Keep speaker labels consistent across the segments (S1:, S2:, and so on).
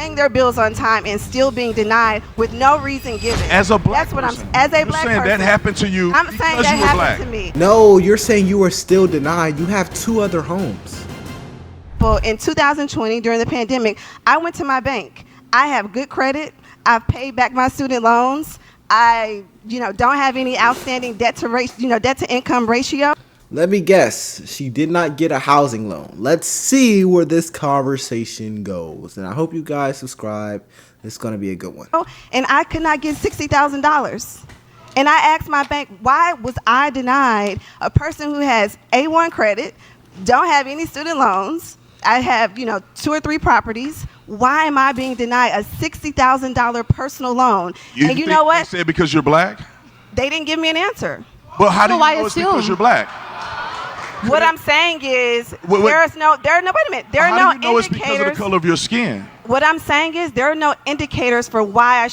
S1: paying their bills on time and still being denied with no reason given.
S2: As a black
S1: That's what
S2: person,
S1: as a
S2: you're
S1: black
S2: saying
S1: person,
S2: that happened to you
S1: I'm saying
S2: because
S1: that
S2: you were
S1: happened
S2: black.
S1: to me.
S3: No, you're saying you are still denied. You have 2 other homes.
S1: Well, in 2020, during the pandemic, I went to my bank. I have good credit. I've paid back my student loans. I, don't have any outstanding debt to income ratio.
S3: Let me guess. She did not get a housing loan. Let's see where this conversation goes. And I hope you guys subscribe. It's going to be a good one.
S1: And I could not get $60,000. And I asked my bank, why was I denied a person who has A1 credit, don't have any student loans, I have, 2 or 3 properties. Why am I being denied a $60,000 personal loan? And you know what?
S2: They said because you're black?
S1: They didn't give me an answer.
S2: Well, how do you know it's because you're black?
S1: What I'm saying is,
S2: wait a
S1: minute. There are no
S2: indicators. It's because of the color of your skin?
S1: What I'm saying is, there are no indicators for why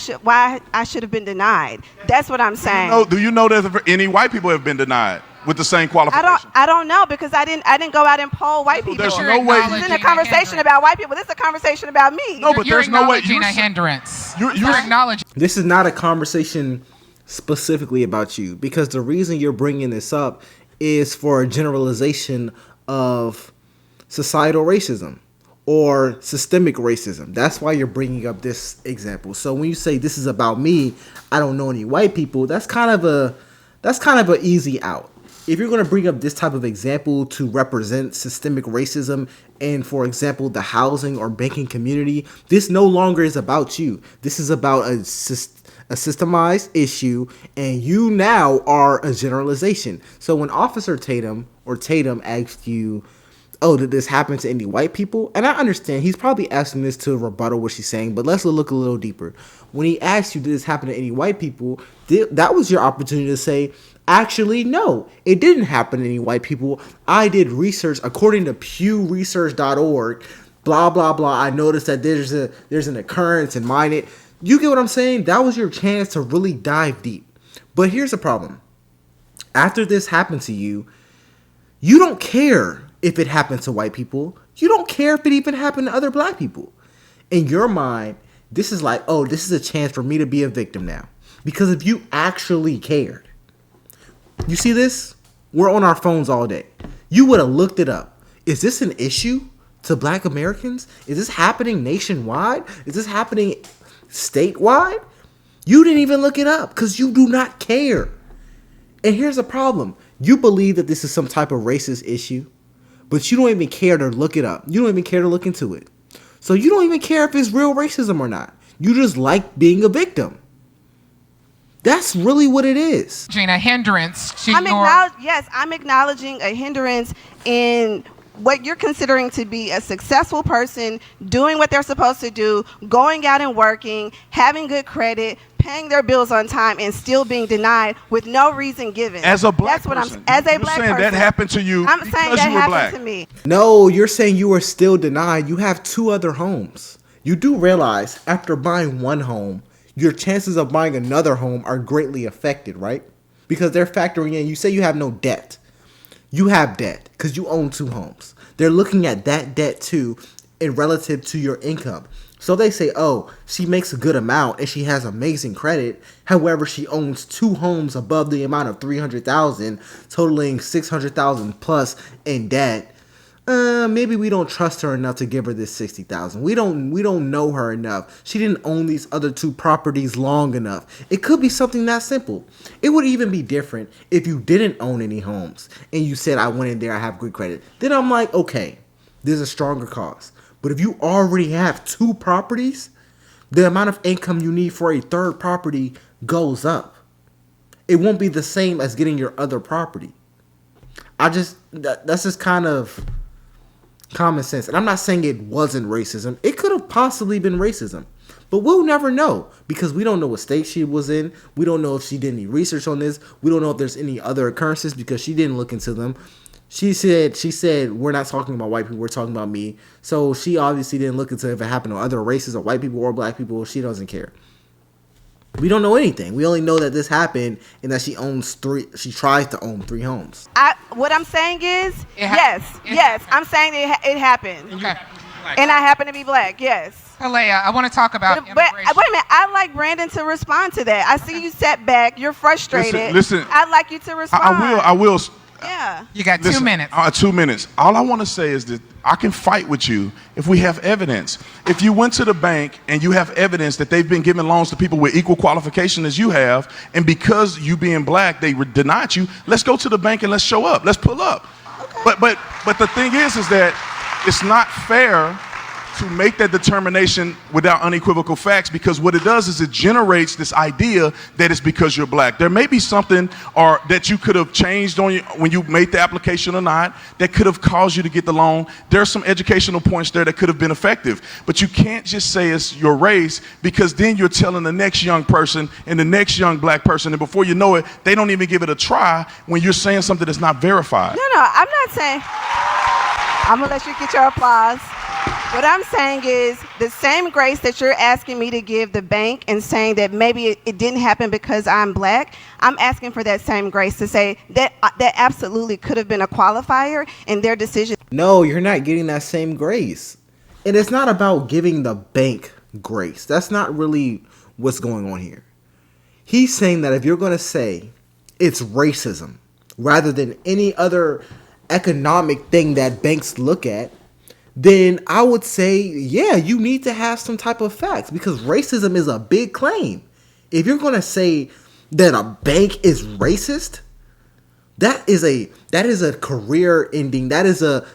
S1: I should have been denied. That's what I'm saying.
S2: Do you know that any white people have been denied with the same qualifications?
S1: I don't know, because I didn't go out and poll white people.
S2: There's no way.
S1: This isn't a conversation about white people. This is a conversation about me.
S2: No, but there's no way.
S4: You're acknowledging a hindrance.
S2: You're
S4: acknowledging.
S3: This is not a conversation specifically about you, because the reason you're bringing this up is for a generalization of societal racism or systemic racism. That's why you're bringing up this example. So when you say this is about me, I don't know any white people, that's kind of an easy out. If you're going to bring up this type of example to represent systemic racism and, for example, the housing or banking community, this no longer is about you. This is about a systemized issue, and you now are a generalization. So when Officer Tatum asked you, oh, did this happen to any white people? And I understand he's probably asking this to rebuttal what she's saying, but let's look a little deeper. When he asked you, did this happen to any white people? That was your opportunity to say, actually, no, it didn't happen to any white people. I did research according to pewresearch.org, blah, blah, blah. I noticed that there's an occurrence in mine. You get what I'm saying? That was your chance to really dive deep. But here's the problem. After this happened to you, you don't care if it happened to white people. You don't care if it even happened to other black people. In your mind, this is like, oh, this is a chance for me to be a victim now. Because if you actually cared, you see this? We're on our phones all day. You would have looked it up. Is this an issue to black Americans? Is this happening nationwide? Is this happening statewide? You didn't even look it up because you do not care. And here's the problem. You believe that this is some type of racist issue, but you don't even care to look it up. You don't even care to look into it. So you don't even care if it's real racism or not. You just like being a victim. That's really what it is.
S4: A hindrance to
S1: I'm acknowledging a hindrance in what you're considering to be a successful person doing what they're supposed to do, going out and working, having good credit, paying their bills on time, and still being denied with no reason given.
S2: As a black person,
S1: as a
S2: you're
S1: black
S2: saying
S1: person,
S2: that happened to you
S1: I'm saying
S2: because
S1: that
S2: you were
S1: happened
S2: black.
S1: to me.
S3: No, you're saying you are still denied. You have 2 other homes. You do realize after buying one home, your chances of buying another home are greatly affected, right? Because they're factoring in, you say you have no debt. You have debt because you own 2 homes. They're looking at that debt too in relative to your income. So they say, oh, she makes a good amount and she has amazing credit. However, she owns 2 homes above the amount of $300,000, totaling $600,000 plus in debt. Maybe we don't trust her enough to give her this $60,000. We don't know her enough. She didn't own these other 2 properties long enough. It could be something that simple. It would even be different if you didn't own any homes and you said, I went in there, I have good credit. Then I'm like, okay, there's a stronger cause. But if you already have 2 properties, the amount of income you need for a 3rd property goes up. It won't be the same as getting your other property. That's just kind of common sense. And I'm not saying it wasn't racism. It could have possibly been racism. But we'll never know because we don't know what state she was in. We don't know if she did any research on this. We don't know if there's any other occurrences because she didn't look into them. She said, we're not talking about white people, we're talking about me. So she obviously didn't look into if it happened to other races or white people or black people. She doesn't care. We don't know anything. We only know that this happened and that she tries to own 3 homes.
S1: What I'm saying is, yes, I'm saying it happened.
S4: Okay.
S1: And I happen to be black, yes.
S4: Alea, I want to talk about
S1: But
S4: immigration.
S1: wait a minute, I'd like Brandon to respond to that. I see you sat back, you're frustrated.
S2: Listen,
S1: I'd like you to respond.
S2: I will.
S1: Yeah.
S4: You got 2
S2: Listen,
S4: minutes.
S2: 2 minutes. All I want to say is that I can fight with you if we have evidence. If you went to the bank and you have evidence that they've been giving loans to people with equal qualification as you have, and because you being black, they denied you, let's go to the bank and let's show up. Let's pull up. Okay. But the thing is that it's not fair to make that determination without unequivocal facts, because what it does is it generates this idea that it's because you're black. There may be something or that you could have changed on you when you made the application or not that could have caused you to get the loan. There are some educational points there that could have been effective, but you can't just say it's your race, because then you're telling the next young person and the next young black person, and before you know it, they don't even give it a try when you're saying something that's not verified.
S1: No, I'm not saying. I'm gonna let you get your applause. What I'm saying is the same grace that you're asking me to give the bank and saying that maybe it didn't happen because I'm black, I'm asking for that same grace to say that that absolutely could have been a qualifier in their decision.
S3: No, you're not getting that same grace. And it's not about giving the bank grace. That's not really what's going on here. He's saying that if you're going to say it's racism rather than any other economic thing that banks look at, then I would say, yeah, you need to have some type of facts, because racism is a big claim. If you're going to say that a bank is racist, that is a career ending, that is a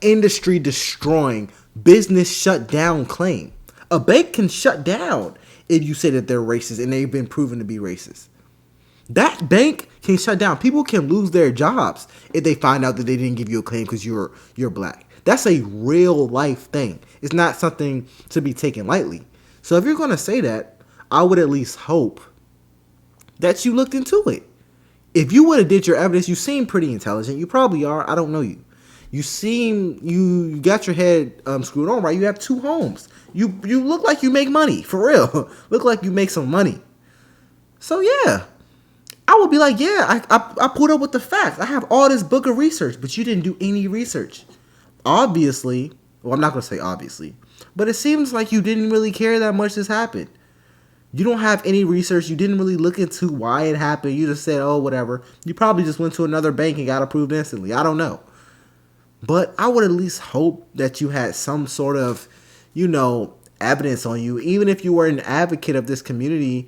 S3: industry destroying, business shut down claim. A bank can shut down if you say that they're racist and they've been proven to be racist. That bank can shut down. People can lose their jobs if they find out that they didn't give you a claim because you're black. That's a real life thing. It's not something to be taken lightly. So if you're going to say that, I would at least hope that you looked into it. If you would have did your evidence, you seem pretty intelligent. You probably are. I don't know you. You got your head screwed on, right? You have 2 homes. You look like you make money, for real. Look like you make some money. So yeah, I would be like, yeah, I put up with the facts. I have all this book of research, but you didn't do any research. Obviously, well, I'm not going to say obviously, but it seems like you didn't really care that much this happened. You don't have any research. You didn't really look into why it happened. You just said, oh, whatever. You probably just went to another bank and got approved instantly. I don't know. But I would at least hope that you had some sort of, evidence on you. Even if you were an advocate of this community,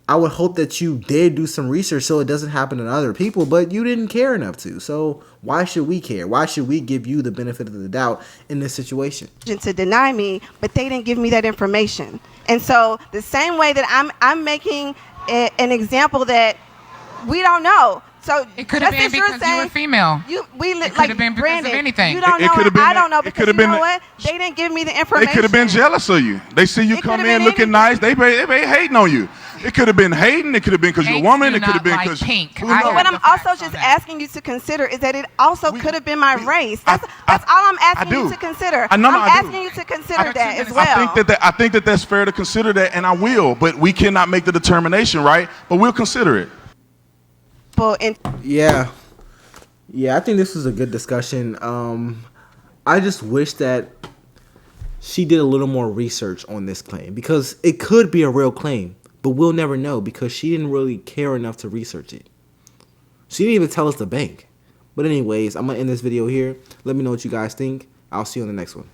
S3: I would hope that you did do some research so it doesn't happen to other people, but you didn't care enough to. So why should we care? Why should we give you the benefit of the doubt in this situation?
S1: To deny me, but they didn't give me that information. And so the same way that I'm making an example that we don't know. So
S4: It could have been because you were female.
S1: We
S4: It could
S1: like
S4: have been because
S1: Brandon,
S4: of anything.
S1: You don't
S2: It
S1: know.
S2: could have been
S1: I don't
S2: that-
S1: know
S2: it
S1: because
S2: could
S1: you
S2: have been
S1: know
S2: that-
S1: what? They didn't give me the information.
S2: They could have been jealous of you. They see you
S1: It
S2: come
S1: could have
S2: in
S1: been
S2: looking nice. They be hating on you. It could have been hating. It could have been because you're a
S4: Hates
S2: woman.
S4: do
S2: It could have
S4: not
S2: been
S4: like
S2: because
S4: pink.
S2: who
S4: I
S2: knows?
S1: But what
S4: have
S1: I'm
S4: the facts
S1: also
S4: on
S1: just
S4: that.
S1: asking you to consider is that it also could have been my race. That's
S2: I-
S1: all I'm
S2: I
S1: asking you
S2: do.
S1: to consider.
S2: I know,
S1: I'm
S2: I do.
S1: asking you to
S4: I
S1: consider
S4: got 2
S1: that as
S4: minutes.
S1: well.
S2: I think that that's fair to consider that, and I will. But we cannot make the determination, right? But we'll consider it.
S3: Yeah, I think this was a good discussion. I just wish that she did a little more research on this claim, because it could be a real claim, but we'll never know because she didn't really care enough to research it. She didn't even tell us the bank. But anyways, I'm going to end this video here. Let me know what you guys think. I'll see you on the next one.